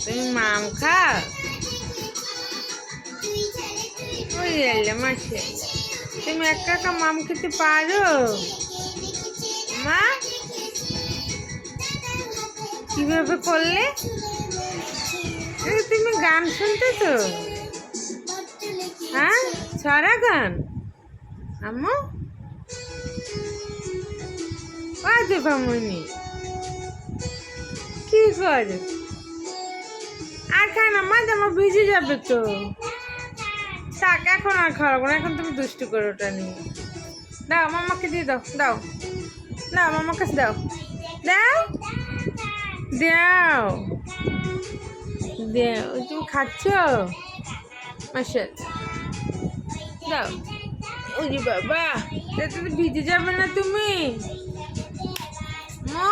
তুমি মাম খাও? ওই মাসে তুমি একা একা মাম খেতে পারো? মা কিভাবে করলে? তুমি গান শুনতে তো? হ্যাঁ, ছড়া গান। আম্মু বাজে ভামনি কি করে? আর খায় না মা, জামা ভিজে যাবে তো। থাক, এখন আর খাওয়াবো না, এখন তুমি দুষ্টু করো ওটা নিয়ে। দাও মামাকে দিয়ে দাও, দাও দাও মামার কাছে দাও, দাও দাও দাও। তুমি খাচ্ছ মাসে? দাও। ওরে বাবা, এতে তো ভিজে যাবে না তুমি? মা